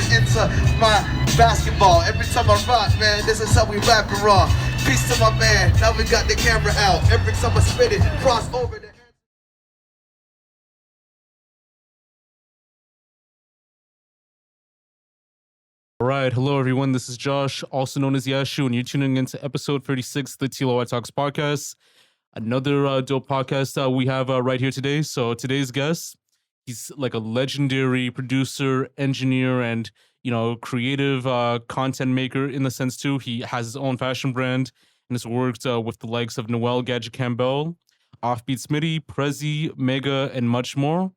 going into my basketball. Every time I rock, man, this is how we rap and raw. Peace to my man, now we got the camera out. Every time I spit it, cross over the... All right, hello everyone. This is Josh, also known as Yashu, and you're tuning into episode 36 of the TLOY Talks podcast. Another dope podcast we have right here today. So today's guest, he's like a legendary producer, engineer, and creative content maker in the sense too. He has his own fashion brand and has worked with the likes of Noel, Gadget, Campbell, Offbeat Smitty, Prezi, Mega, and much more,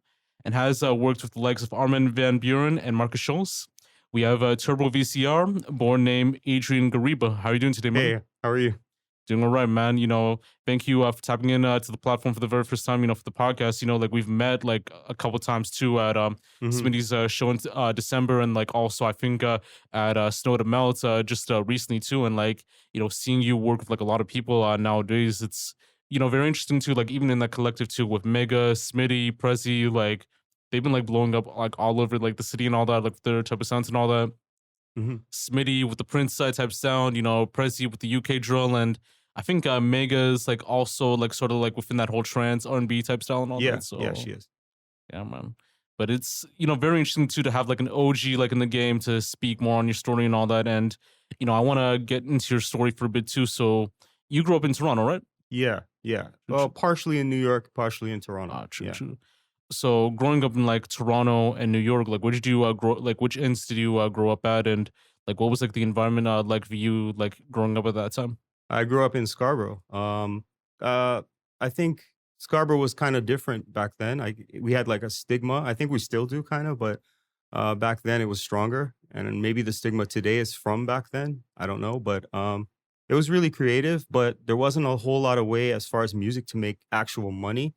and has worked with the likes of Armin Van Buren and Markus Schulz. We have a TurboVCR, born named Adrian Gariba. How are you doing today, man? Hey, how are you? Doing all right, man. Thank you for tapping in to the platform for the very first time, for the podcast. We've met like a couple times too at Smitty's show in December, and like also I think at Snow to Melt just recently too. And seeing you work with like a lot of people nowadays, it's very interesting too. Like even in that collective too with Mega, Smitty, Prezi, like they've been like blowing up like all over like the city and all that, like their type of sounds and all that. Smitty with the Prince side type sound, Prezi with the UK drill, and I think Mega's like also like sort of like within that whole trance R&B type style and all that. So yeah, she is. Yeah, man. But it's very interesting too to have like an OG like in the game to speak more on your story and all that. And I want to get into your story for a bit too. So you grew up in Toronto, right? Yeah. Well, partially in New York, partially in Toronto. True. So growing up in like Toronto and New York, like what did you grow? Like which ends did you grow up at, and like what was like the environment like for you like growing up at that time? I grew up in Scarborough. I think Scarborough was kind of different back then. We had like a stigma. I think we still do kind of, but back then it was stronger, and maybe the stigma today is from back then. I don't know, but it was really creative, but there wasn't a whole lot of way as far as music to make actual money.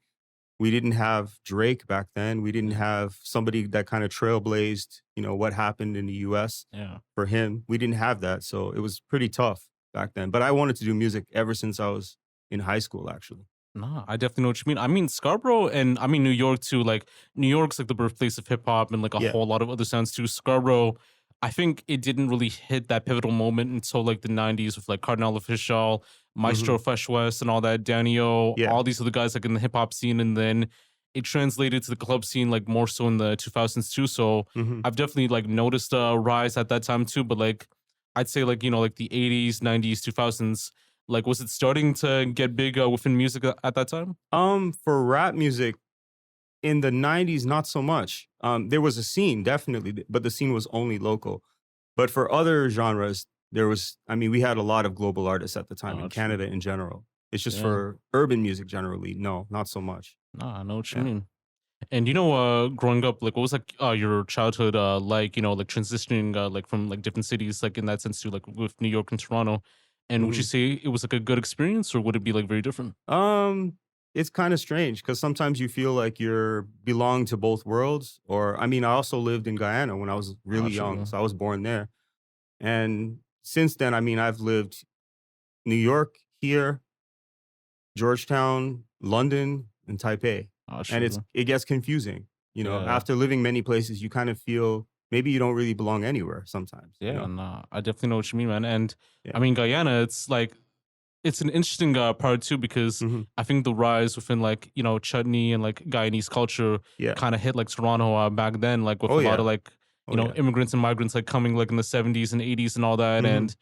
We didn't have Drake back then. We didn't have somebody that kind of trailblazed, what happened in the US for him. We didn't have that. So it was pretty tough back then. But I wanted to do music ever since I was in high school, actually. No, I definitely know what you mean. I mean, Scarborough and I mean, New York too. Like New York's like the birthplace of hip hop and like a whole lot of other sounds too. Scarborough, I think it didn't really hit that pivotal moment until like the 90s with like Cardinal Official, Maestro, Fresh West, and all that, Danny O, all these other guys like in the hip hop scene, and then it translated to the club scene like more so in the 2000s too. So I've definitely like noticed a rise at that time too. But like I'd say like like the 80s, 90s, 2000s, like was it starting to get big within music at that time? For rap music in the 90s, not so much. There was a scene definitely, but the scene was only local. But for other genres, we had a lot of global artists at the time in Canada in general. It's just for urban music generally. No, not so much. No, I know what you mean. And growing up, like what was like your childhood like, like transitioning like from like different cities, like in that sense too, like with New York and Toronto. And would you say it was like a good experience, or would it be like very different? It's kind of strange because sometimes you feel like you're belong to both worlds. Or I also lived in Guyana when I was really young, so I was born there. And since then, I've lived New York, here, Georgetown, London, and Taipei. And it gets confusing. After living many places, you kind of feel maybe you don't really belong anywhere sometimes. No, I definitely know what you mean, man. And I mean, Guyana, it's like, it's an interesting part too, because I think the rise within like, chutney and like Guyanese culture kind of hit like Toronto back then, like with a lot of like, immigrants and migrants like coming like in the 70s and 80s and all that. And,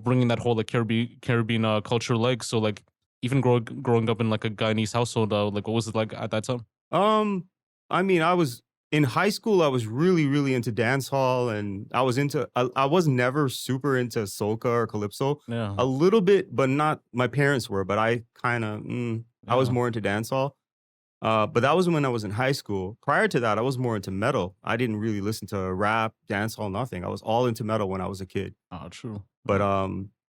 bringing that whole like Caribbean culture, like, so like even growing up in like a Guyanese household, like what was it like at that time? I was in high school, I was really, really into dance hall, and I was never super into soca or calypso. A little bit, but not, my parents were, but I kind of, I was more into dance hall. But that was when I was in high school. Prior to that, I was more into metal. I didn't really listen to rap, dance hall, nothing. I was all into metal when I was a kid. Oh, true. But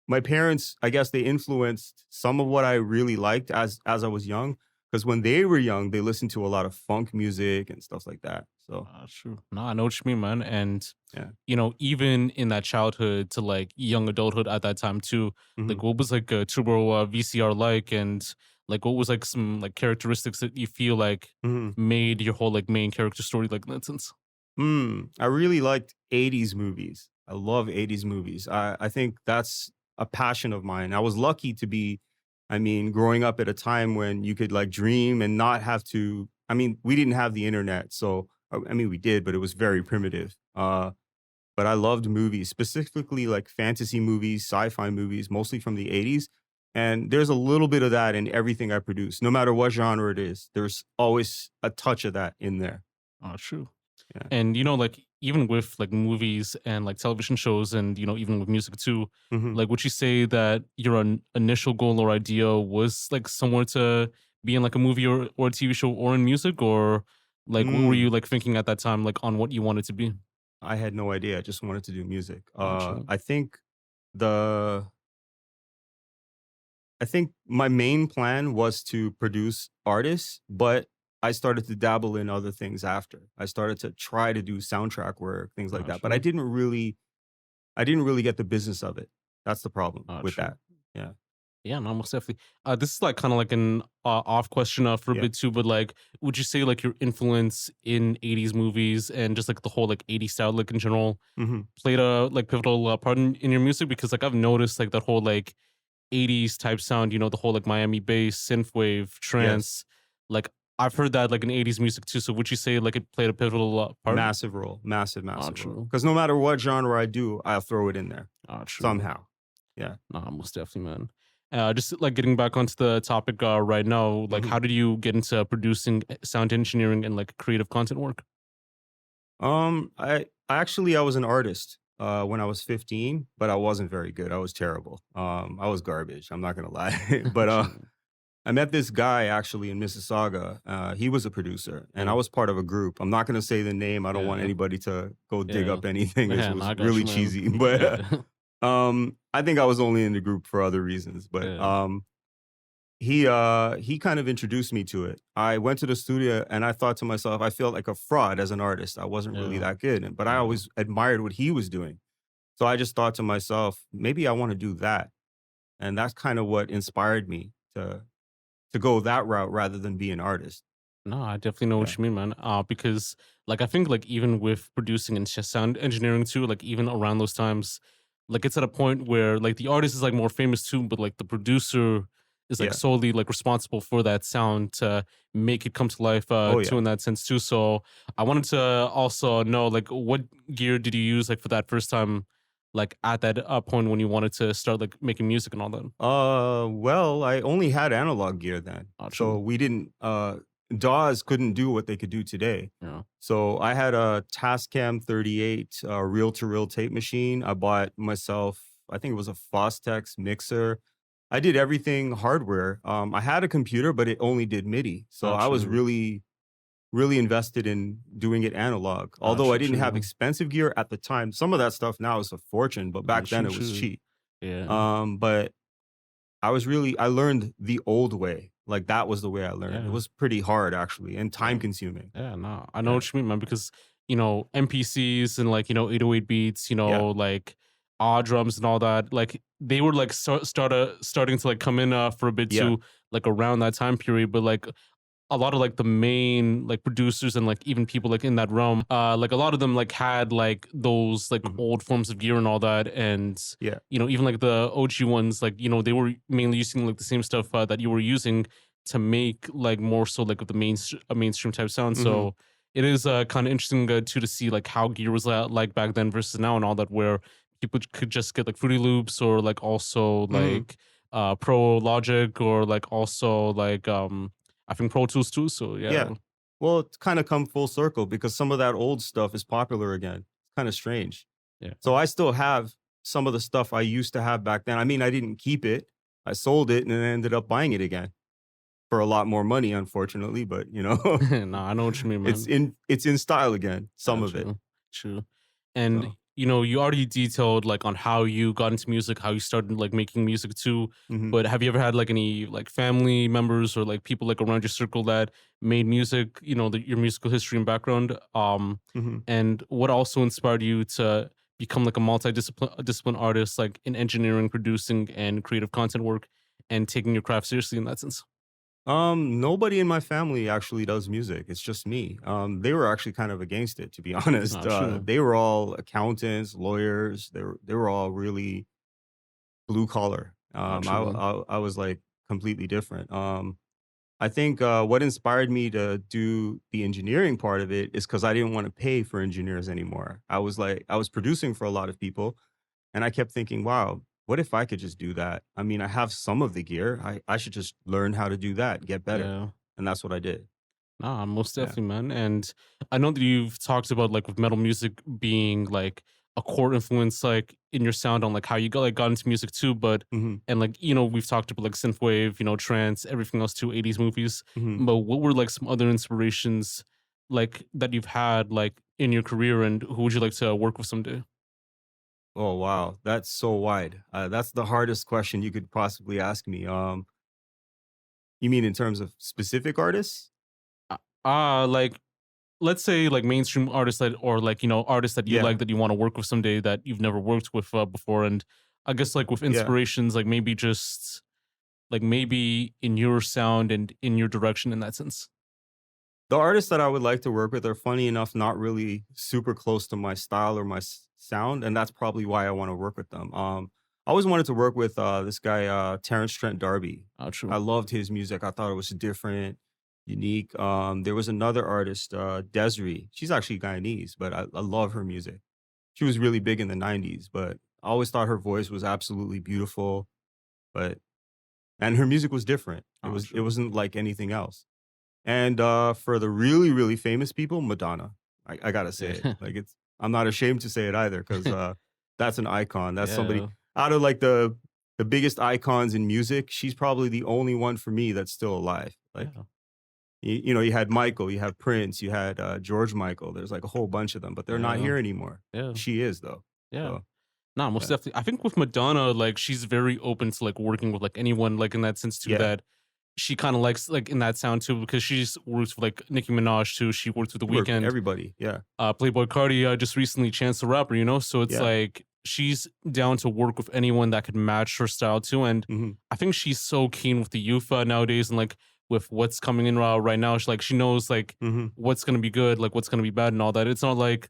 my parents, I guess they influenced some of what I really liked as I was young. Because when they were young, they listened to a lot of funk music and stuff like that. So true. No, I know what you mean, man. And even in that childhood to like young adulthood at that time too, like what was like a turbo VCR like, and like what was like some like characteristics that you feel like made your whole like main character story like in that sense? I really liked 80s movies. I love 80s movies. I think that's a passion of mine. I was lucky to be, I mean, growing up at a time when you could like dream and not have to, I mean, we didn't have the internet. So, I mean, we did, but it was very primitive. But I loved movies, specifically like fantasy movies, sci-fi movies, mostly from the 80s. And there's a little bit of that in everything I produce, no matter what genre it is. There's always a touch of that in there. Oh, true. Yeah. And like even with like movies and like television shows, and even with music too, like would you say that your initial goal or idea was like somewhere to be in like a movie or a TV show or in music, or like what were you like thinking at that time, like on what you wanted to be? I had no idea. I just wanted to do music. Gotcha. I think my main plan was to produce artists, but I started to dabble in other things after. I started to try to do soundtrack work, things like that. But I didn't really get the business of it. That's the problem with that. Yeah. Yeah, no, most definitely. This is like kind of like an off question for a bit too, but like, would you say like your influence in 80s movies and just like the whole like 80s style like in general played a like pivotal part in your music? Because like I've noticed like that whole like 80s type sound, the whole like Miami bass, synthwave, trance, like I've heard that like in 80s music too. So would you say like it played a pivotal part? Massive role, massive role. Because no matter what genre I do, I'll throw it in there somehow. Yeah. No, most definitely, man. Just like getting back onto the topic right now, like how did you get into producing sound engineering and like creative content work? I was an artist when I was 15, but I wasn't very good. I was terrible. I was garbage. I'm not gonna lie. But I met this guy actually in Mississauga. He was a producer, and I was part of a group. I'm not gonna say the name. I don't want anybody to go dig up anything. It was really cheesy, but. I think I was only in the group for other reasons, but he kind of introduced me to it. I went to the studio and I thought to myself, I felt like a fraud as an artist. I wasn't really that good, but I always admired what he was doing. So I just thought to myself, maybe I want to do that. And that's kind of what inspired me to go that route rather than be an artist. No, I definitely know what you mean, man. Because like I think like even with producing and sound engineering too, like even around those times, like it's at a point where like the artist is like more famous too, but like the producer is like solely like responsible for that sound to make it come to life too in that sense too. So I wanted to also know like what gear did you use like for that first time, like at that point when you wanted to start like making music and all that? Well, I only had analog gear then. So we didn't DAWs couldn't do what they could do today. Yeah. So I had a Tascam 38 reel-to-reel tape machine. I bought myself, I think it was a Fostex mixer. I did everything hardware. I had a computer, but it only did MIDI. So I was really, really invested in doing it analog. Although I didn't have expensive gear at the time. Some of that stuff now is a fortune, but back then it was cheap. Yeah. But I learned the old way. Like that was the way I learned. Yeah. It was pretty hard actually and time consuming. Yeah, no, I know what you mean, man, because, MPCs and like, 808 beats, like odd drums and all that, like they were like starting to like come in for a bit too, like around that time period. But like a lot of like the main like producers and like even people like in that realm, like a lot of them like had like those like old forms of gear and all that. And, even like the OG ones, like, they were mainly using like the same stuff that you were using to make like more so like the mainstream type sound. So it is kind of interesting too to see like how gear was like back then versus now and all that, where people could just get like Fruity Loops or like also like Pro Logic or like also like I think Pro Tools too. So yeah. Well, it's kind of come full circle because some of that old stuff is popular again. It's kind of strange. Yeah. So I still have some of the stuff I used to have back then. I mean, I didn't keep it. I sold it and then ended up buying it again for a lot more money, unfortunately. But No, I know what you mean, man. It's in style again. Some of it. True. And you already detailed like on how you got into music, how you started like making music too. But have you ever had like any like family members or like people like around your circle that made music, your musical history and background? And what also inspired you to become like a multi-discipline artist, like in engineering, producing, and creative content work, and taking your craft seriously in that sense? Nobody in my family actually does music. It's just me. They were actually kind of against it, to be honest. True. They were all accountants, lawyers. They were all really blue collar. True. I was like completely different. I think what inspired me to do the engineering part of it is because I didn't want to pay for engineers anymore. I was producing for a lot of people, and I kept thinking, wow, what if I could just do that? I mean, I have some of the gear. I should just learn how to do that, get better. Yeah. And that's what I did. Nah, most Yeah. definitely, man. And I know that you've talked about like with metal music being like a core influence, like in your sound on like how you got into music too. But hmm and like we've talked about like synthwave, trance, everything else too, 80s movies. hmm But what were like some other inspirations like that you've had like in your career, and who would you like to work with someday? Oh wow, that's so wide. That's the hardest question you could possibly ask me. You mean in terms of specific artists? Like let's say like mainstream artists that, or like artists that you Yeah, like that you want to work with someday that you've never worked with before. And I guess like with yeah. inspirations, like maybe just like maybe in your sound and in your direction in that sense. The artists that I would like to work with are funny enough, not really super close to my style or my sound, and that's probably why I want to work with them. I always wanted to work with this guy, Terrence Trent D'Arby. True. I loved his music. I thought it was different, unique. There was another artist, Desiree. She's actually Guyanese, but I love her music. She was really big in the 90s, but I always thought her voice was absolutely beautiful, but and her music was different. It True. wasn't like anything else. And for the really, really famous people, Madonna. I gotta say it. Like I'm not ashamed to say it either, because that's an icon. That's somebody Yeah. out of like the biggest icons in music. She's probably the only one for me that's still alive. Like Yeah. you had Michael, you have Prince, you had George Michael. There's like a whole bunch of them, but they're not Yeah. here anymore. Yeah. She is though. Yeah. So Nah, most yeah, definitely. I think with Madonna, like she's very open to like working with like anyone, like in that sense too. yeah. That she kind of likes like in that sound too, because she's worked with like Nicki Minaj too. She worked with The She worked with Weeknd, everybody. Yeah, Playboy Cardi, just recently Chance the Rapper. So it's yeah. like she's down to work with anyone that could match her style too. And hmm I think she's so keen with the youth nowadays, and like with what's coming in right now. She knows like hmm what's gonna be good, like what's gonna be bad, and all that. It's not like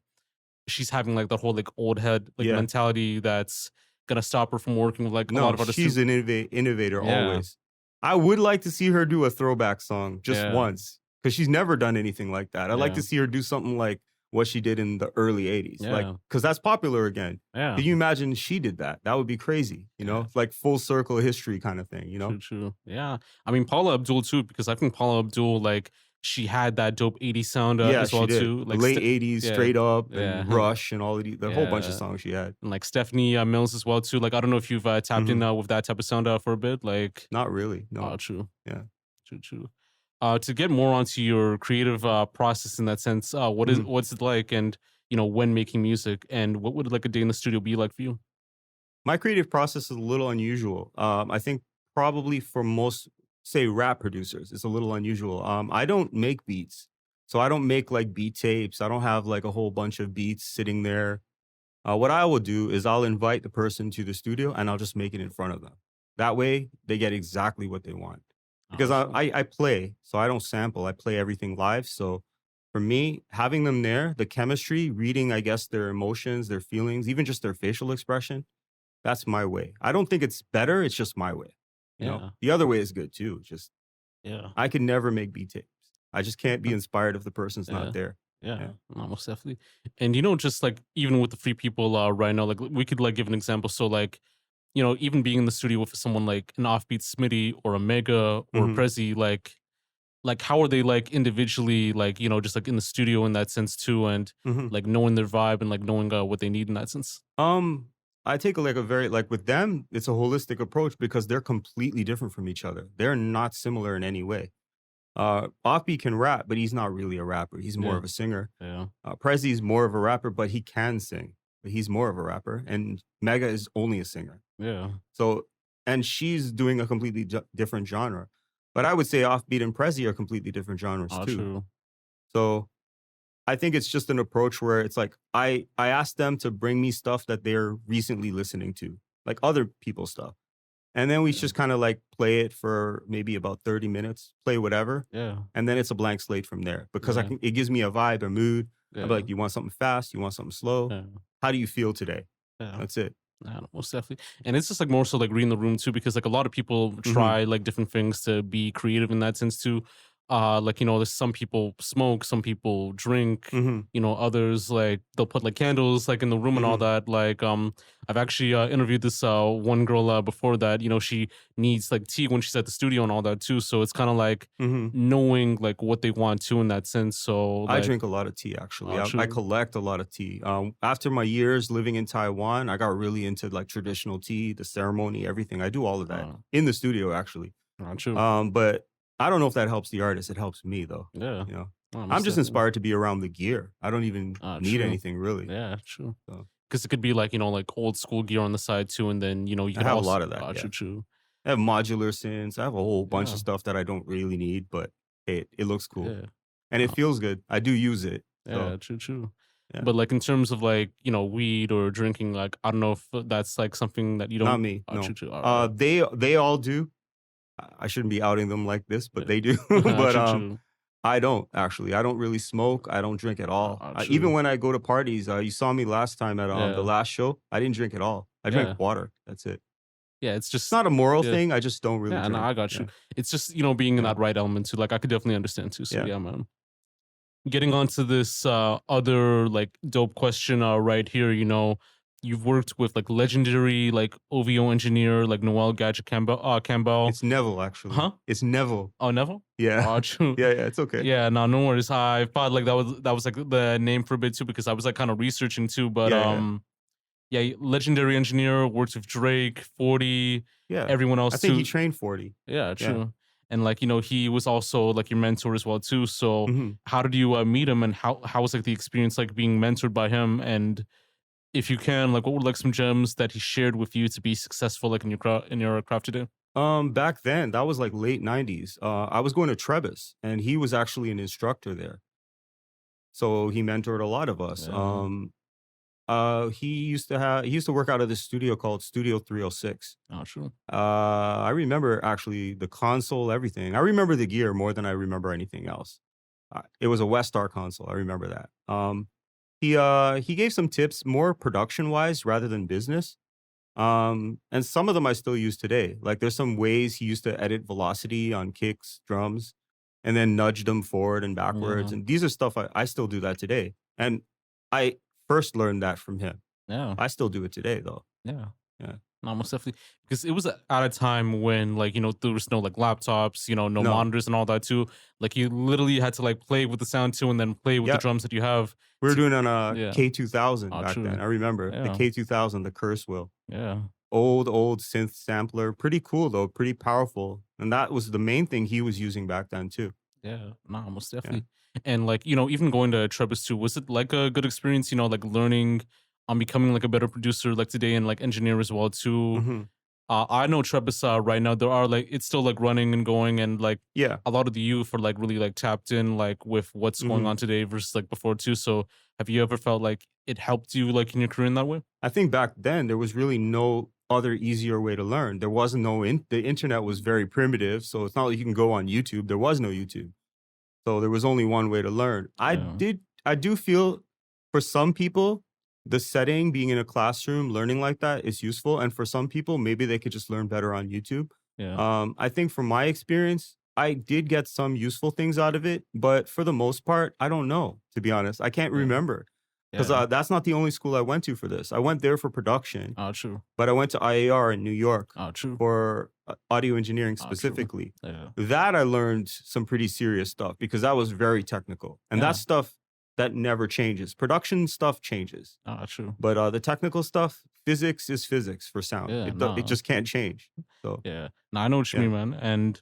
she's having like that whole like old head like Yeah. mentality that's gonna stop her from working with like a lot No, of artists she's too. an innovator Yeah. always. I would like to see her do a throwback song just Yeah. once, because she's never done anything like that. I'd like Yeah. to see her do something like what she did in the early 80s. Like, Yeah. because that's popular again. Yeah. Can you imagine she did that? That would be crazy, Yeah. like full circle history kind of thing, True. Yeah. I mean Paula Abdul too, because I think Paula Abdul like she had that dope 80s sound Yeah, as she well did. too. The Like late 80s, yeah. Straight Up, Yeah. and Rush, and all of the whole bunch of Yeah. songs she had. And like Stephanie Mills as well too. Like I don't know if you've tapped in with that type of sound for a bit. Like Not really, no. true. Yeah. True. To get more onto your creative process in that sense, what's it like, and when making music, and what would like a day in the studio be like for you? My creative process is a little unusual. I think probably for most, say, rap producers, it's a little unusual. I don't make beats. So I don't make like beat tapes. I don't have like a whole bunch of beats sitting there. What I will do is I'll invite the person to the studio and I'll just make it in front of them. That way they get exactly what they want. Because Awesome. I play, so I don't sample. I play everything live. So for me, having them there, the chemistry, reading, I guess, their emotions, their feelings, even just their facial expression, that's my way. I don't think it's better. It's just my way. Yeah. The other way is good too. Just Yeah. I can never make beat tapes. I just can't be inspired if the person's Yeah. not there. Yeah, Yeah. no, most definitely. And just like even with the free people right now, like we could like give an example. So like, even being in the studio with someone like an Offbeat Smitty or a Mega or a Mhm. Prezi, like how are they like individually, like, just like in the studio in that sense too, and Mhm. like knowing their vibe and like knowing what they need in that sense? I take like a very like with them, it's a holistic approach because they're completely different from each other. They're not similar in any way. Offbeat can rap, but he's not really a rapper. He's more Yeah. of a singer. Yeah. Prezi's more of a rapper, but he can sing. But he's more of a rapper. And Mega is only a singer. Yeah. So, and she's doing a completely different genre. But I would say Offbeat and Prezi are completely different genres too. True. So I think it's just an approach where it's like I ask them to bring me stuff that they're recently listening to, like other people's stuff. And then we just kind of like play it for maybe about 30 minutes, play whatever. Yeah. And then it's a blank slate from there because Yeah. it gives me a vibe, a mood. Yeah. I'm like, you want something fast? You want something slow? Yeah. How do you feel today? Yeah. That's it. Yeah, most definitely. And it's just like more so like reading the room too, because like a lot of people try like different things to be creative in that sense too. Like, you know, there's some people smoke, some people drink, you know, others like they'll put like candles like in the room and all that. Like, I've actually interviewed this one girl before that, you know, she needs like tea when she's at the studio and all that too. So it's kind of like knowing like what they want to in that sense. So like, I drink a lot of tea actually. I collect a lot of tea. After my years living in Taiwan, I got really into like traditional tea, the ceremony, everything. I do all of that in the studio actually. True. But I don't know if that helps the artist. It helps me though. Yeah. You know, Oh, I'm just inspired to be around the gear. I don't even need anything really. Yeah, true. So. Because it could be like, you know, like old school gear on the side too. And then, you know, you can have also, a lot of that. Yeah. True. I have modular synths. I have a whole bunch of stuff that I don't really need, but it looks cool. Yeah. And it feels good. I do use it. Yeah, so. true. Yeah. But like in terms of like, you know, weed or drinking, like, I don't know if that's like something that you don't. Not me. No. True. They all do. I shouldn't be outing them like this, but they do. But true. I don't actually. I don't really smoke. I don't drink at all. Even when I go to parties, you saw me last time at the last show. I didn't drink at all. I drank water. That's it. Yeah, it's just it's not a moral thing. I just don't really. Yeah, drink. no, I got you. It's just, you know, being in that right element too. Like I could definitely understand too. So yeah man. Getting on to this other like dope question right here, you know, you've worked with like legendary like OVO engineer like Noel, Gadget, Campbell. It's Neville actually. Huh? It's Neville. Oh, Neville? Yeah. Oh, true. Yeah, it's okay. Yeah, no worries. I thought like that was like the name for a bit too because I was like kind of researching too. But yeah, legendary engineer, works with Drake, 40, everyone else I think too. he trained 40. Yeah, true. Yeah. And like, you know, he was also like your mentor as well too. So how did you meet him and how was like the experience like being mentored by him? And if you can, like what were like some gems that he shared with you to be successful like in your craft today? Back then, that was like late 90s. I was going to Trebas and he was actually an instructor there. So he mentored a lot of us. He used to work out of this studio called Studio 306. Oh, true. I remember actually the console, everything. I remember the gear more than I remember anything else. It was a Westar console. I remember that. He gave some tips more production wise rather than business. And some of them I still use today. Like there's some ways he used to edit velocity on kicks, drums, and then nudge them forward and backwards. And these are stuff I still do that today. And I first learned that from him. Yeah. I still do it today though. Yeah. No, most definitely. Because it was at a time when like, you know, there was no like laptops, you know, no monitors and all that too. Like you literally had to like play with the sound too and then play with the drums that you have. We were doing on a K2000 back then. I remember the K2000, the curse wheel. Yeah. Old synth sampler. Pretty cool though. Pretty powerful. And that was the main thing he was using back then too. Yeah. No, most definitely. And like, you know, even going to Trebas too, was it like a good experience, you know, like learning on becoming like a better producer like today and like engineer as well too? I know Trebas right now, there are like, it's still like running and going and like a lot of the youth are like really like tapped in like with what's going on today versus like before too. So have you ever felt like it helped you like in your career in that way? I think back then there was really no other easier way to learn. There wasn't the internet was very primitive. So it's not like you can go on YouTube. There was no YouTube. So there was only one way to learn. I do feel for some people, the setting, being in a classroom, learning like that is useful. And for some people, maybe they could just learn better on YouTube. I think from my experience, I did get some useful things out of it. But for the most part, I don't know, to be honest. I can't remember. Because that's not the only school I went to for this. I went there for production. Oh, true. But I went to IAR in New York for audio engineering specifically. That I learned some pretty serious stuff because that was very technical. And that stuff, that never changes. Production stuff changes. Oh, true. But the technical stuff, physics is physics for sound. It just can't change. So no, I know what you mean, man. And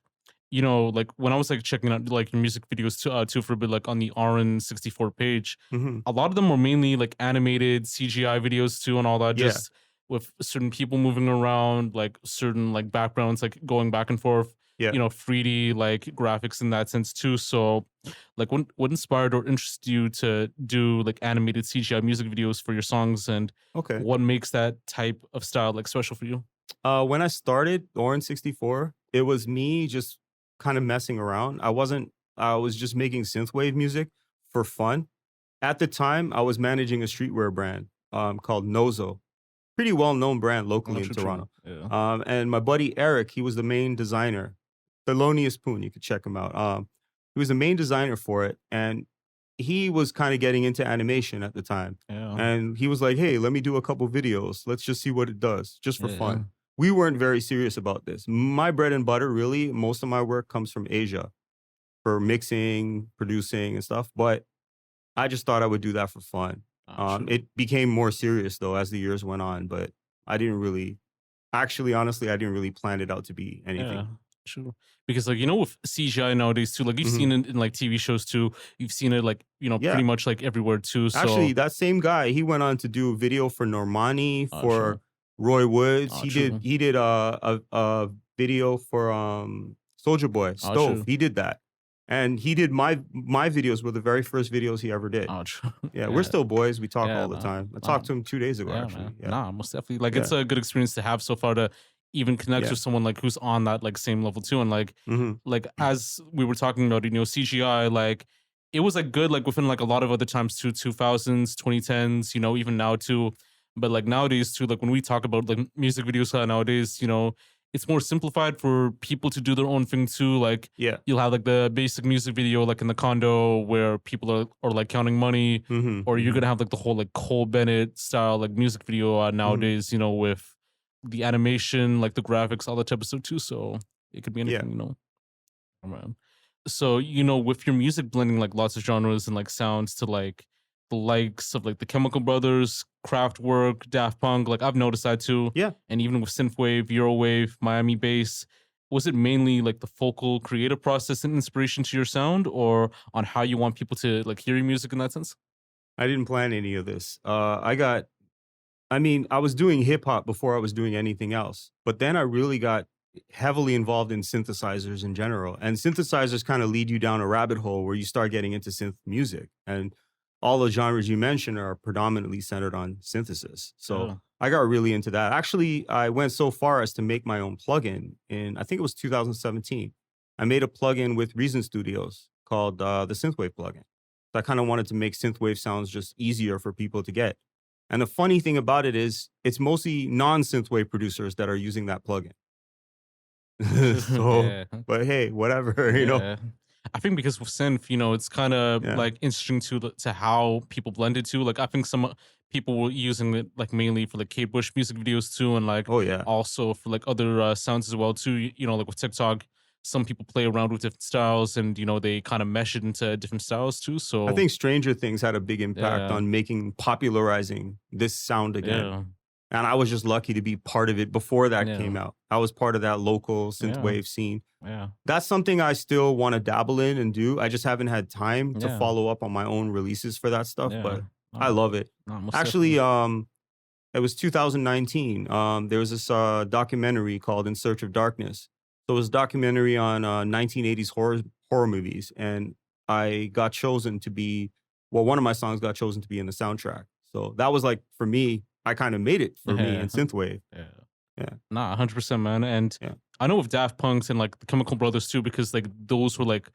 you know, like when I was like checking out like your music videos too for a bit, like on the RN64 page, a lot of them were mainly like animated CGI videos too and all that, just with certain people moving around, like certain like backgrounds, like going back and forth, you know, 3D like graphics in that sense too. So like what inspired or interested you to do like animated CGI music videos for your songs and what makes that type of style like special for you? When I started Orange 64, it was me just kind of messing around. I was just making synthwave music for fun. At the time, I was managing a streetwear brand called Nozo. Pretty well-known brand locally in Toronto. Yeah. And my buddy Eric, he was the main designer. Thelonious Poon, you could check him out. He was the main designer for it, and he was kind of getting into animation at the time. Yeah. And he was like, hey, let me do a couple videos. Let's just see what it does, just for Yeah. fun. We weren't very serious about this. My bread and butter, really, most of my work comes from Asia for mixing, producing, and stuff. But I just thought I would do that for fun. True. It became more serious, though, as the years went on. But I didn't really, actually, honestly, I didn't really plan it out to be anything. Yeah, true. Because like, you know, with CGI nowadays too, like you've seen it in like TV shows too. You've seen it like, you know, Yeah. pretty much like everywhere too. So Actually, that same guy, he went on to do video for Normani, Oh, for true. Roy Woods. Oh, he true. did a video for Soldier Boy, Oh, Stove. true. He did that. And he did my videos were the very first videos he ever did. Oh, true. Yeah, we're still boys. We talk Yeah, all the no, time. I no. talked to him 2 days ago, Yeah, actually. man. Yeah. Nah, most definitely. Like, Yeah. it's a good experience to have so far to even connect Yeah. with someone like who's on that like same level too. And like, Mhm. like as we were talking about, you know, CGI, like it was like good like within like a lot of other times too, 2000s, 2010s, you know, even now too. But like nowadays too, like when we talk about like music videos nowadays, you know, it's more simplified for people to do their own thing too. Like Yeah. you'll have like the basic music video like in the condo where people are like counting money, Mhm. or you're Mhm. gonna have like the whole like Cole Bennett style like music video nowadays, you know, with the animation, like the graphics, all that type of stuff too. So it could be Yeah. anything, you know. Man. So, you know, with your music blending like lots of genres and like sounds to like the likes of like the Chemical Brothers, Kraftwerk, Daft Punk, like I've noticed that too. Yeah. And even with synthwave, Eurowave, Miami bass, was it mainly like the focal creative process and inspiration to your sound, or on how you want people to like hear your music in that sense? I didn't plan any of this. I was doing hip hop before I was doing anything else. But then I really got heavily involved in synthesizers in general. And synthesizers kind of lead you down a rabbit hole where you start getting into synth music. And all the genres you mentioned are predominantly centered on synthesis. So Yeah. I got really into that. Actually, I went so far as to make my own plugin in, I think it was 2017. I made a plugin with Reason Studios called the Synthwave plugin. So I kind of wanted to make synthwave sounds just easier for people to get. And the funny thing about it is it's mostly non-synthwave producers that are using that plugin. So, Yeah. but hey, whatever, you know. Yeah. I think because with synth, you know, it's kind of Yeah. like interesting to how people blend it too. Like I think some people were using it like mainly for like Kate Bush music videos too, and like Oh yeah. also for like other sounds as well too. You know, like with TikTok, some people play around with different styles, and you know they kind of mesh it into different styles too. So I think Stranger Things had a big impact Yeah. on popularizing this sound again. yeah, And I was just lucky to be part of it before that Yeah. came out. I was part of that local synthwave scene. yeah, That's something I still want to dabble in and do. I just haven't had time to Yeah. follow up on my own releases for that stuff, yeah. but No, I love it. no, most Actually, definitely. it was 2019. There was this documentary called In Search of Darkness. So it was a documentary on 1980s horror movies, and I got chosen to be, well, one of my songs got chosen to be in the soundtrack. So that was like, for me, I kind of made it for me Yeah. in synthwave. Yeah. Yeah. Nah, 100%, man. And Yeah. I know with Daft Punks and like the Chemical Brothers too, because like those were like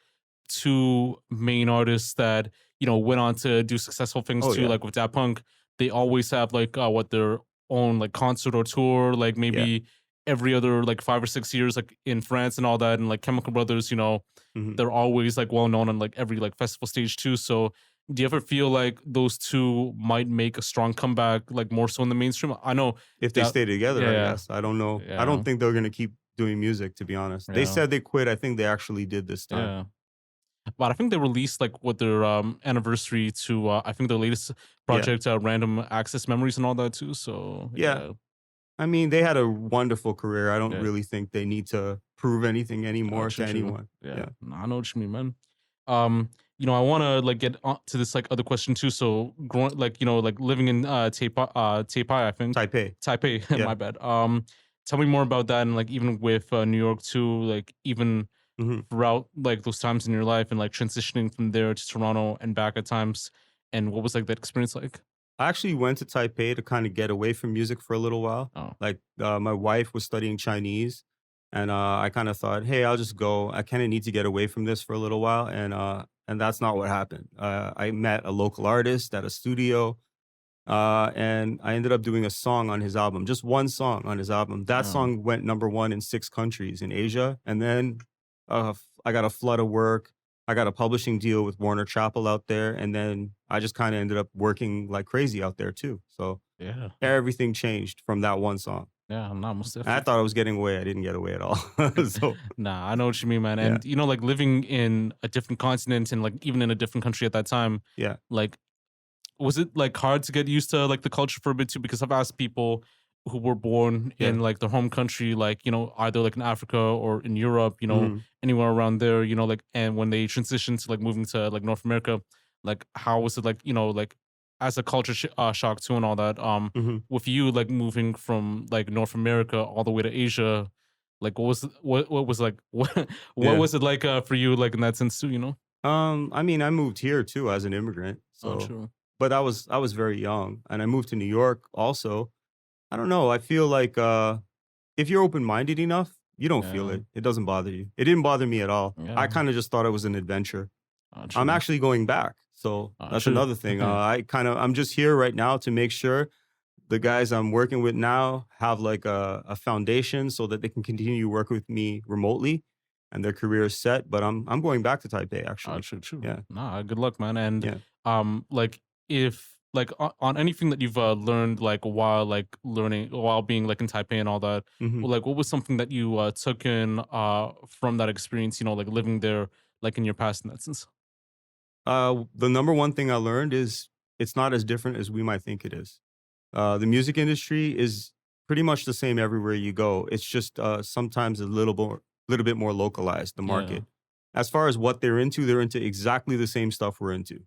two main artists that, you know, went on to do successful things Oh, too. yeah. Like with Daft Punk, they always have like their own like concert or tour, like maybe every other like 5 or 6 years, like in France and all that. And like Chemical Brothers, you know, Mhm. they're always like well known on like every like festival stage too. So do you ever feel like those two might make a strong comeback, like more so in the mainstream? I know If they that- stay together, I yeah. guess. I don't know. Yeah. I don't think they're going to keep doing music, to be honest. They Yeah. said they quit. I think they actually did this time. Yeah. But I think they released like what their anniversary to I think their latest project, Random Access Memories and all that too. So Yeah. I mean, they had a wonderful career. I don't Yeah. really think they need to prove anything anymore to true, true. anyone. Yeah. No, I know what you mean, man. You know, I want to like get on to this like other question too. So, growing like you know, like living in Taipei, I think Taipei. Yeah. my bad. Tell me more about that, and like even with New York too, like even Mhm. throughout like those times in your life, and like transitioning from there to Toronto and back at times, and what was like that experience like? I actually went to Taipei to kind of get away from music for a little while. Oh, Like my wife was studying Chinese, and I kind of thought, hey, I'll just go. I kind of need to get away from this for a little while, and that's not what happened. I met a local artist at a studio, and I ended up doing a song on his album, just one song on his album. That oh, song went #1 in 6 countries in Asia, and then I got a flood of work. I got a publishing deal with Warner Chappell out there, and then I just kind of ended up working like crazy out there too. So yeah, everything changed from that one song. yeah. Nah, most I definitely. thought I was getting away. I didn't get away at all. So Nah, I know what you mean, man. yeah, And like living in a different continent and like even in a different country at that time, yeah, like was it like hard to get used to like the culture for a bit too? Because I've asked people who were born yeah. in like their home country, like, either like in Africa or in Europe, Mhm. anywhere around there, like, and when they transitioned to like moving to like North America, like how was it like, like as a culture shock too and all that, Mhm. with you like moving from like North America all the way to Asia, like what was like, what Yeah. was it like for you like in that sense too? I mean, I moved here too as an immigrant. Oh, So, true. but I was very young, and I moved to New York also. I don't know. I feel like if you're open-minded enough, you don't feel Yeah. it. It doesn't bother you. It didn't bother me at all. I Yeah. kind of just thought it was an adventure. I'm True. actually going back. So that's True. another thing. I'm just here right now to make sure the guys I'm working with now have like a foundation so that they can continue working with me remotely and their career is set. But I'm going back to Taipei actually. True, true. Yeah. Nah, good luck, man. And Yeah. like if like on anything that you've learned like while like learning while being like in Taipei and all that, hmm like what was something that you took in from that experience, like living there like in your past in that sense? The number one thing I learned is it's not as different as we might think it is. The music industry is pretty much the same everywhere you go. It's just sometimes a little bit more localized, the Yeah. market. As far as what they're into exactly the same stuff we're into.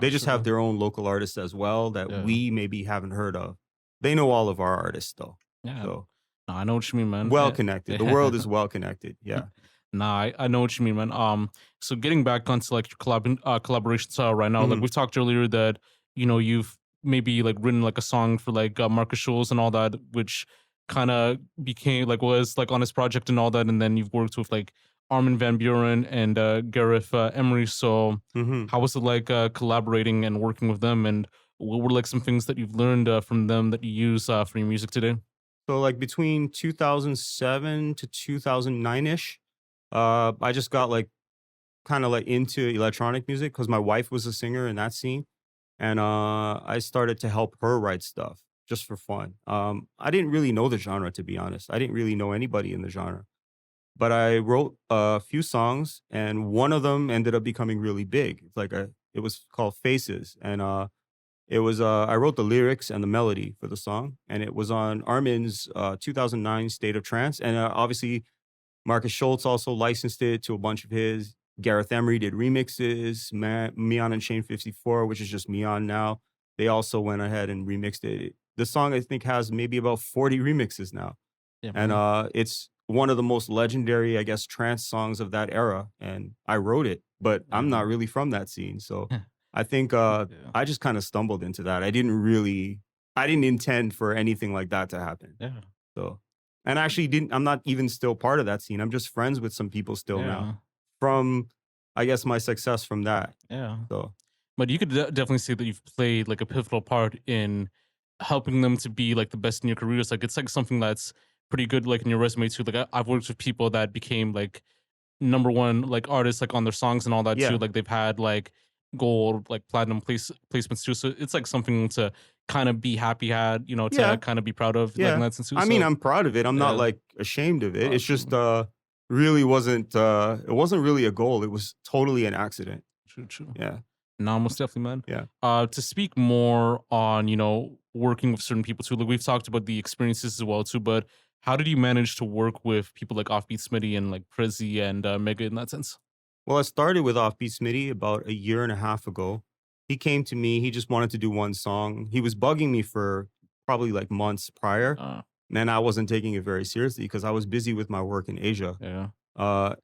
They just have True. their own local artists as well that Yeah. we maybe haven't heard of. They know all of our artists though. Yeah. So No, I know what you mean, man. well connected. The world is well connected. Yeah. Nah, I know what you mean, man. So getting back onto like your collaborations right now, like Mhm. we've talked earlier that you've maybe like written like a song for like Markus Schulz and all that, which kind of became like was like on his project and all that, and then you've worked with like Armin Van Buren and Gareth Emery. So Mhm. how was it like collaborating and working with them, and what were like some things that you've learned from them that you use for your music today? So like between 2007 to 2009ish, I just got like kind of like into electronic music because my wife was a singer in that scene, and I started to help her write stuff just for fun. I didn't really know the genre, to be honest. I didn't really know anybody in the genre, but I wrote a few songs, and one of them ended up becoming really big. It was called Faces, and I wrote the lyrics and the melody for the song, and it was on Armin's 2009 State of Trance, and obviously Markus Schulz also licensed it to a bunch of his. Gareth Emery did remixes. Mion and Shane 54, which is just Mion now. They also went ahead and remixed it. The song I think has maybe about 40 remixes now, Yeah, and man. it's one of the most legendary, I guess, trance songs of that era. And I wrote it, but I'm Yeah. not really from that scene, so I think Yeah. I just kind of stumbled into that. I didn't intend for anything like that to happen. Yeah. So, and I actually didn't, I'm not even still part of that scene. I'm just friends with some people still now Yeah. from, I guess, my success from that. Yeah. So, But you could definitely say that you've played like a pivotal part in helping them to be like the best in your careers. Like it's like something that's pretty good, like in your resume too. Like I've worked with people that became like #1 like artists like on their songs and all that too. yeah, Like they've had like gold, like platinum placements too. So it's like something to kind of be happy had, to yeah, kind of be proud of, like in yeah. that sense too. I mean, So I'm proud of it. I'm not yeah, like ashamed of it. It's just, true, it wasn't really a goal. It was totally an accident. true, true. Yeah. No, most definitely, man. Yeah. To speak more on, working with certain people too, like we've talked about the experiences as well too, but how did you manage to work with people like Offbeat Smitty and like Prezi and Mega in that sense? Well, I started with Offbeat Smitty about a year and a half ago. He came to me. He just wanted to do one song. He was bugging me for probably like months prior. Uh, And I wasn't taking it very seriously because I was busy with my work in Asia. yeah,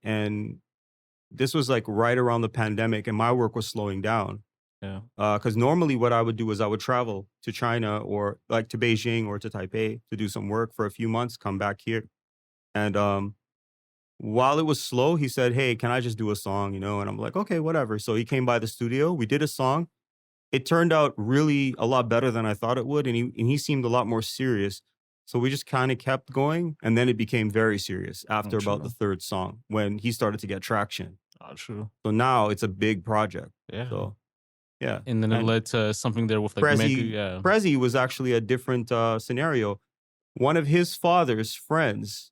And this was like right around the pandemic and my work was slowing down. Yeah. Because normally what I would do is I would travel to China or like to Beijing or to Taipei to do some work for a few months, come back here. And while it was slow, he said, "Hey, can I just do a song?" You know, and I'm like, "Okay, whatever." So he came by the studio. We did a song. It turned out really a lot better than I thought it would, and he seemed a lot more serious. So we just kind of kept going, and then it became very serious after about the third song when he started to get traction. Oh, true. So now it's a big project. Yeah. So yeah. And then it led to something there with like Prezi was actually a different scenario. One of his father's friends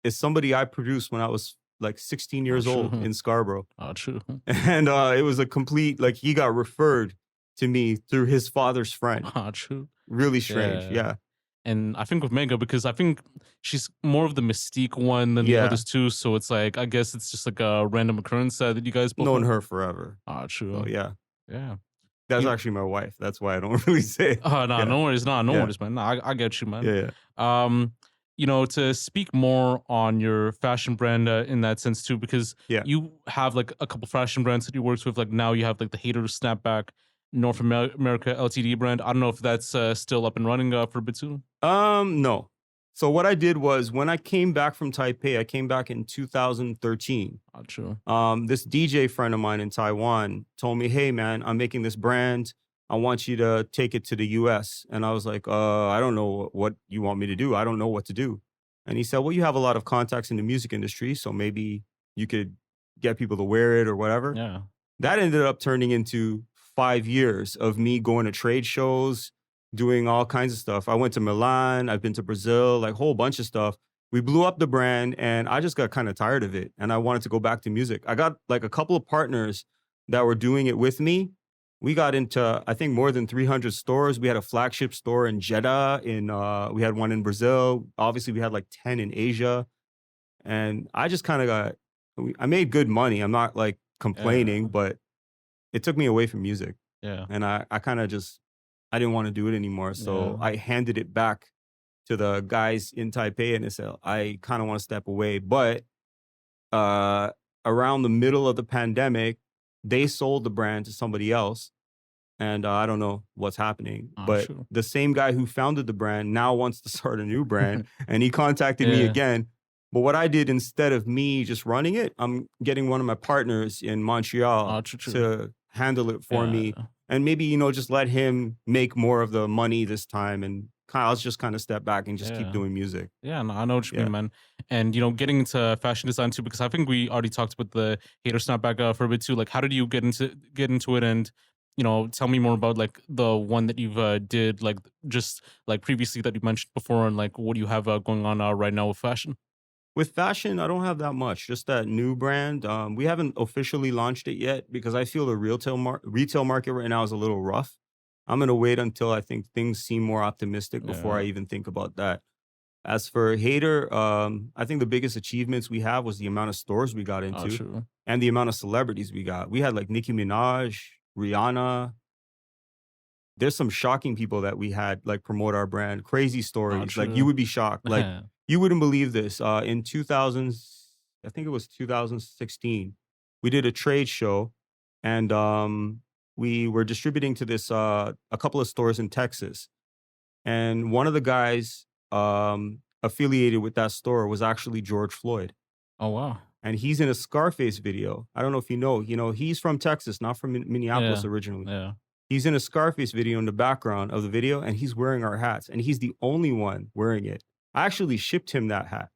is somebody I produced when I was like 16 years old in Scarborough. Oh, true. And it was a complete, like he got referred to me through his father's friend. Oh, true. Really strange. Yeah. And I think with Mega, because I think she's more of the mystique one than the others too. So it's like, I guess it's just like a random occurrence that you guys both known her forever. Oh, true. Oh, yeah. Yeah. That's actually my wife. That's why I don't really say it. Oh, no, no worries. No worries, man. No, I get you, man. Yeah. You know, to speak more on your fashion brand in that sense too, because you have like a couple fashion brands that you worked with. Like now you have like the Hater Snapback North America LTD brand. I don't know if that's still up and running for a bit too. No. So what I did was when I came back from Taipei, I came back in 2013. Oh, true. This DJ friend of mine in Taiwan told me, "Hey man, I'm making this brand. I want you to take it to the US." And I was like, I don't know what you want me to do. I don't know what to do. And he said, "Well, you have a lot of contacts in the music industry, so maybe you could get people to wear it or whatever." Yeah. That ended up turning into 5 years of me going to trade shows, doing all kinds of stuff. I went to Milan, I've been to Brazil, like a whole bunch of stuff. We blew up the brand and I just got kind of tired of it and I wanted to go back to music. I got like a couple of partners that were doing it with me. We got into, I think, more than 300 stores. We had a flagship store in Jeddah, we had one in Brazil. Obviously, we had like 10 in Asia. And I just kind of I made good money. I'm not like complaining, but it took me away from music. Yeah. And I kind of just, I didn't want to do it anymore. So I handed it back to the guys in Taipei and I said, I kind of want to step away. But around the middle of the pandemic, they sold the brand to somebody else. And I don't know what's happening. But the same guy who founded the brand now wants to start a new brand. And he contacted me again. But what I did instead of me just running it, I'm getting one of my partners in Montreal to handle it for me. And maybe, you know, just let him make more of the money this time. And I'll just kind of step back and just keep doing music. Yeah, no, I know what you mean, man. And, you know, getting into fashion design too, because I think we already talked about the Hater Snapback for a bit too. Like, how did you get into it? And, you know, tell me more about like the one that you've did, like just like previously that you mentioned before, and like what do you have going on right now with fashion? With fashion, I don't have that much. Just that new brand. We haven't officially launched it yet because I feel the retail market right now is a little rough. I'm going to wait until I think things seem more optimistic before I even think about that. As for Hater, I think the biggest achievements we have was the amount of stores we got into and the amount of celebrities we got. We had like Nicki Minaj, Rihanna. There's some shocking people that we had like promote our brand. Crazy stories. Like you would be shocked. Like you wouldn't believe this. In 2000, I think it was 2016, we did a trade show and we were distributing to this a couple of stores in Texas. And one of the guys affiliated with that store was actually George Floyd. Oh, wow. And he's in a Scarface video. I don't know if you know, he's from Texas, not from Minneapolis originally. Yeah. He's in a Scarface video in the background of the video and he's wearing our hats and he's the only one wearing it. I actually shipped him that hat.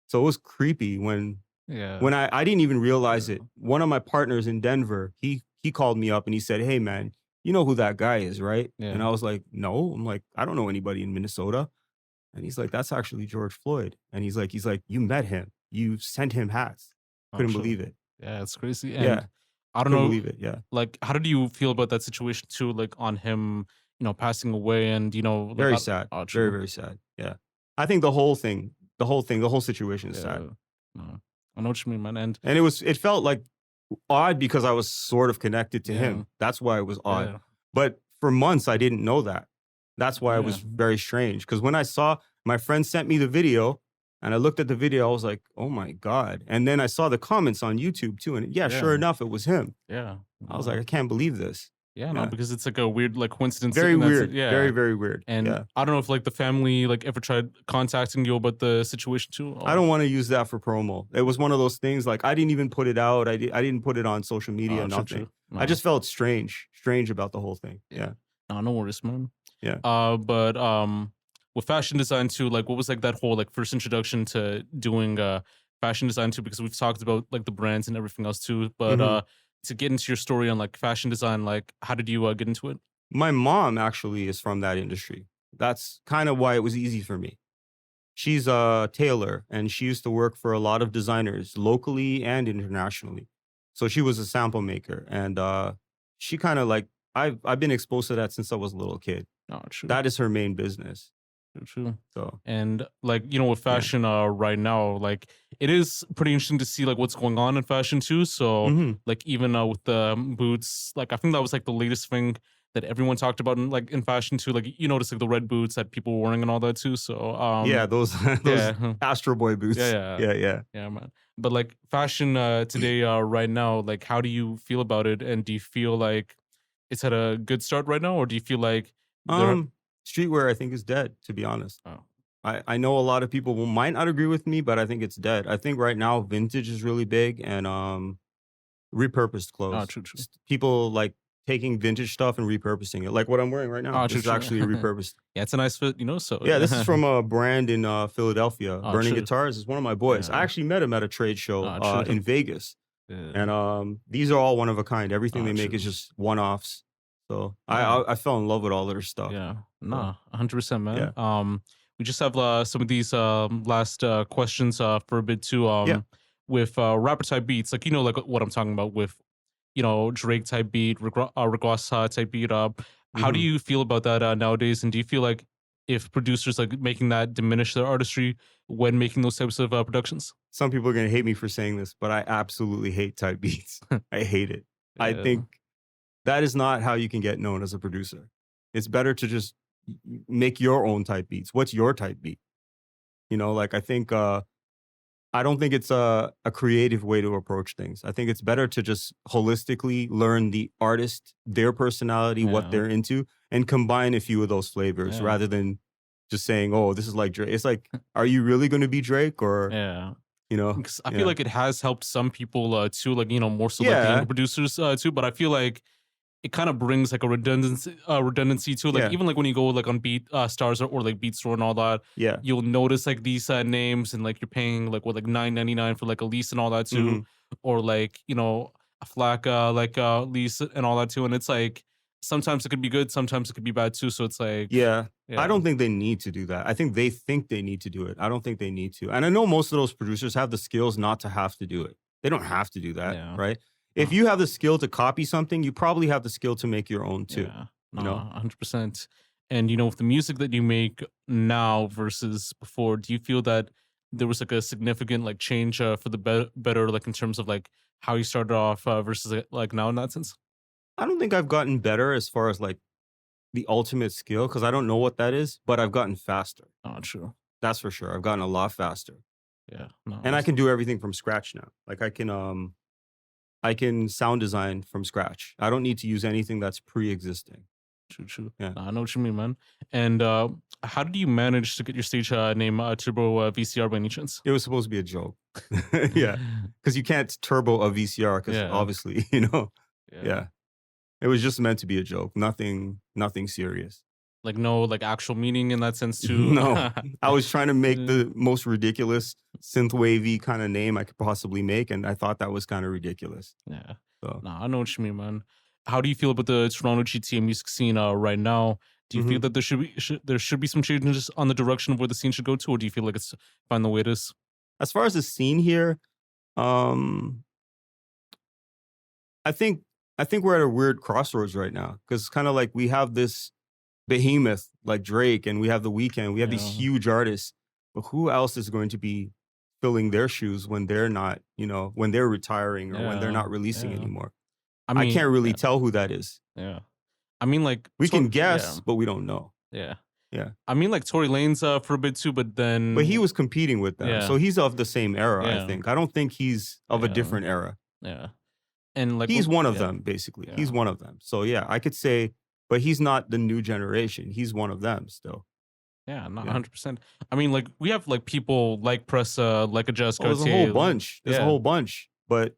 So it was creepy when I didn't even realize it. One of my partners in Denver, he called me up and he said, "Hey man, you know who that guy is, right?" Yeah. And I was like, "No." I'm like, "I don't know anybody in Minnesota." And he's like, "That's actually George Floyd." And he's like, "You met him. You sent him hats." Couldn't believe it. Yeah, it's crazy. And I don't know. Believe it. Yeah. Like, how did you feel about that situation too? Like on him, you know, passing away and, you know, very sad. Very, very sad. Yeah. I think the whole situation is sad. No, I know what you mean, man. And it felt like odd because I was sort of connected to him. That's why it was odd. Yeah. But for months, I didn't know that. That's why it was very strange. Because when I saw, my friend sent me the video And I looked at the video, I was like, oh my God. And then I saw the comments on YouTube too. And sure enough, it was him. Yeah. I was like, I can't believe this. Yeah, no, because it's like a weird like coincidence. Very and that's weird. it, yeah. Very, very weird. And I don't know if like the family like ever tried contacting you about the situation too. I don't want to use that for promo. It was one of those things like I didn't even put it out. I didn't put it on social media, nothing. True. No. I just felt strange about the whole thing. Yeah. No worries, man. Yeah. But with fashion design too, like what was like that whole like first introduction to doing fashion design too? Because we've talked about like the brands and everything else too. But to get into your story on like fashion design, like how did you get into it? My mom actually is from that industry. That's kind of why it was easy for me. She's a tailor and she used to work for a lot of designers locally and internationally. So she was a sample maker and she kind of like, I've been exposed to that since I was a little kid. Oh, true. That is her main business. True. So and like with fashion right now, like it is pretty interesting to see like what's going on in fashion too. So like even with the boots, like I think that was like the latest thing that everyone talked about in fashion too. Like you notice like the red boots that people were wearing and all that too. So those Astro Boy boots. Yeah, man. But like fashion today right now, like how do you feel about it? And do you feel like it's had a good start right now, or do you feel like streetwear, I think, is dead, to be honest. Oh. I know a lot of people might not agree with me, but I think it's dead. I think right now vintage is really big and repurposed clothes. Oh, true. People like taking vintage stuff and repurposing it. Like what I'm wearing right now. This is actually repurposed. Yeah, it's a nice fit, so. Yeah, this is from a brand in Philadelphia. Burning true. Guitars is one of my boys. Yeah. I actually met him at a trade show in Vegas. Yeah. And these are all one of a kind. Everything they make is just one-offs. So I fell in love with all of their stuff. Yeah, 100%, man. Yeah. We just have some of these last questions for a bit too. With rapper type beats, like like what I'm talking about with Drake type beat, Rick Ross type beat. How do you feel about that nowadays? And do you feel like if producers like making that diminish their artistry when making those types of productions? Some people are gonna hate me for saying this, but I absolutely hate type beats. I hate it. Yeah. I think that is not how you can get known as a producer. It's better to just make your own type beats. What's your type beat? Like I think, I don't think it's a creative way to approach things. I think it's better to just holistically learn the artist, their personality, what they're into, and combine a few of those flavors rather than just saying, oh, this is like Drake. It's like, are you really going to be Drake or... Because I feel like it has helped some people too, like more so like the younger producers too. But I feel like it kind of brings like a redundancy too. Like even like when you go like on Beat Stars or like Beat Store and all that, you'll notice like these names and like you're paying like $9.99 for like a lease and all that too, or like a FLAC like lease and all that too. And it's like sometimes it could be good, sometimes it could be bad too. So it's like I don't think they need to do that. I think they need to do it. I don't think they need to. And I know most of those producers have the skills not to have to do it. They don't have to do that, right? If you have the skill to copy something, you probably have the skill to make your own too. Yeah, 100%. And with the music that you make now versus before, do you feel that there was like a significant like change for the better, like in terms of like how you started off versus like now in that sense? I don't think I've gotten better as far as like the ultimate skill because I don't know what that is, but I've gotten faster. Oh, true. That's for sure. I've gotten a lot faster. Yeah. And I can do everything from scratch now. Like I can sound design from scratch. I don't need to use anything that's pre-existing. True. Yeah. I know what you mean, man. And how did you manage to get your stage name TurboVCR by any chance? It was supposed to be a joke. Yeah. Because you can't turbo a VCR because obviously, Yeah. It was just meant to be a joke. Nothing serious. Like no like actual meaning in that sense too? No. I was trying to make the most ridiculous synth-wavy kind of name I could possibly make, and I thought that was kind of ridiculous. Yeah. So. I know what you mean, man. How do you feel about the Toronto GTA music scene right now? Do you feel that there should be some changes on the direction of where the scene should go to, or do you feel like it's fine the way it is? As far as the scene here, I think we're at a weird crossroads right now because kind of like we have this behemoth like Drake and we have The Weeknd. We have these huge artists, but who else is going to be filling their shoes when they're not, when they're retiring or when they're not releasing anymore? I can't really tell who that is. Yeah. I mean, like... We can guess, but we don't know. Yeah. Yeah. I mean, like Tory Lanez for a bit too, but then. But he was competing with them. Yeah. So he's of the same era, Yeah. I think. I don't think he's of a Yeah. different era. Yeah. And like He's one of yeah. them, basically. Yeah. He's one of them. So yeah, I could say, but he's not the new generation. He's one of them still. Yeah, not Yeah. 100%. I mean, like we have like people like Pressa, like a Jazz Oh, there's a Cartier, whole bunch. There's a yeah. whole bunch. But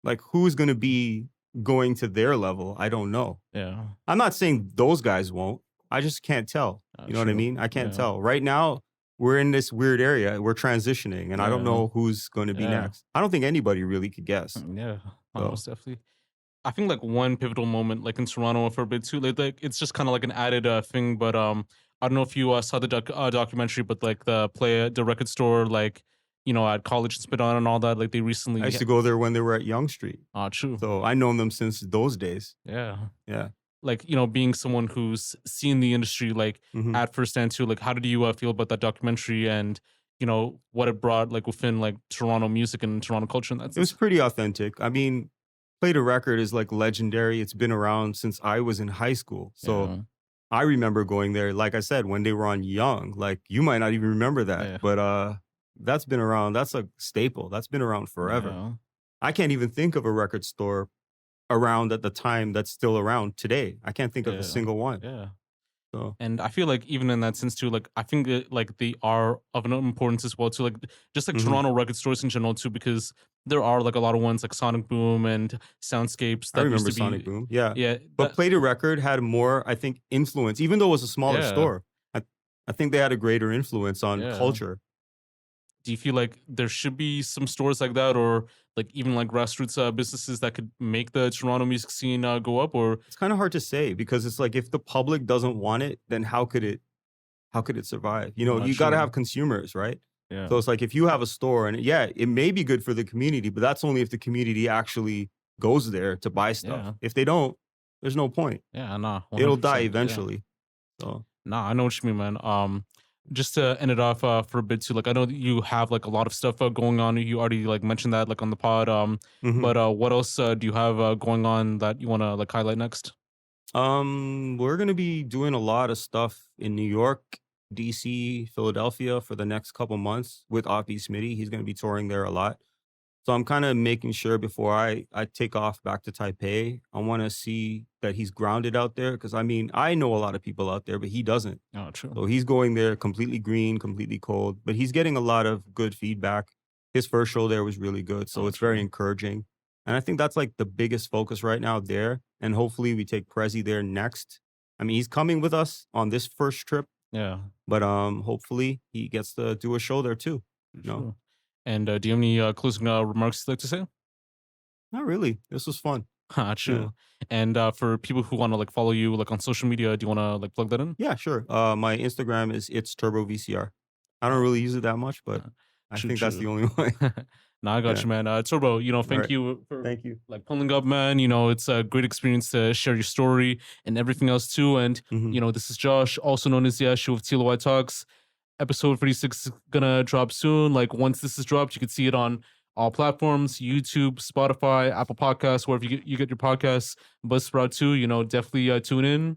like, who's going to be going to their level? I don't know. Yeah. I'm not saying those guys won't. I just can't tell. You know what I True. mean? I can't Yeah. tell. Right now, we're in this weird area. We're transitioning, and I don't Yeah. know who's going to be Yeah. next. I don't think anybody really could guess. Yeah, So- most definitely. I think like one pivotal moment, like in Toronto for a bit too, like it's just kind of like an added thing. But I don't know if you saw the documentary, but like the record store, like at college and spit on and all that. Like they recently. I used to go there when they were at Yonge Street. True. So I known them since those days. Yeah. Yeah. Like being someone who's seen the industry like Mhm. at firsthand too. Like how did you feel about that documentary and what it brought like within like Toronto music and Toronto culture? And that's It was pretty authentic. I mean, Play the Record is like legendary. It's been around since I was in high school. So I remember going there, like I said, when they were on Young. Like you might not even remember that. Yeah. But that's been around. That's a staple. That's been around forever. Yeah. I can't even think of a record store around at the time that's still around today. I can't think of Yeah. a single one. Yeah. So And I feel like even in that sense too, like I think that like they are of an importance as well too, like just like Mhm. Toronto record stores in general too, because there are like a lot of ones like Sonic Boom and Soundscapes I that remember used to Sonic be, Boom. Yeah. yeah, But that- Play the Record had more, I think, influence, even though it was a smaller Yeah. store. I think they had a greater influence on Yeah. culture. do you feel like there should be some stores like that, or like even like grassroots businesses that could make the Toronto music scene go up? Or It's kind of hard to say because it's like if the public doesn't want it, then how could it survive? You got to True. have consumers, right? yeah, So it's like if you have a store and yeah, it may be good for the community, but that's only if the community actually goes there to buy stuff. Yeah. If they don't, there's no point. yeah, nah, It'll die 100%, yeah. eventually. So Nah, I know what you mean, man. Just to end it off for a bit too, like I know that you have like a lot of stuff going on. You already like mentioned that like on the pod. mhm. But what else do you have going on that you want to like highlight next? We're gonna be doing a lot of stuff in New York, DC, Philadelphia for the next couple months with Offbeat Smitty. He's gonna be touring there a lot. So I'm kind of making sure before I take off back to Taipei, I want to see that he's grounded out there. Because I mean, I know a lot of people out there, but he doesn't. Oh, true. So he's going there completely green, completely cold, but he's getting a lot of good feedback. His first show there was really good. So Oh, it's very true. encouraging. And I think that's like the biggest focus right now there. And hopefully we take Prezi there next. I mean, he's coming with us on this first trip, Yeah. but hopefully he gets to do a show there too. No. True. And do you have any closing remarks you'd like to say? Not really. This was fun. True. And for people who want to like follow you like on social media, do you want to like plug that in? Yeah, sure. My Instagram is it's TurboVCR. I don't really use it that much, but I True, think that's true. the only way. Nah, I got Yeah. you, man. Turbo, thank Right. you for Thank you. like pulling up, man. It's a great experience to share your story and everything else too. And Mhm. this is Josh, also known as Yashu of TLOY Talks. Episode 46 is gonna drop soon. Like once this is dropped, you can see it on all platforms: YouTube, Spotify, Apple Podcasts, wherever you get your podcasts. Buzzsprout too. Definitely tune in.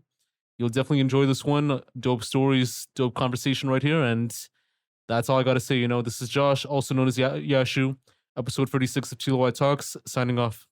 You'll definitely enjoy this one. Dope stories, dope conversation right here. And that's all I gotta say. This is Josh, also known as Yashu. Episode 36 of TLOY Talks. Signing off.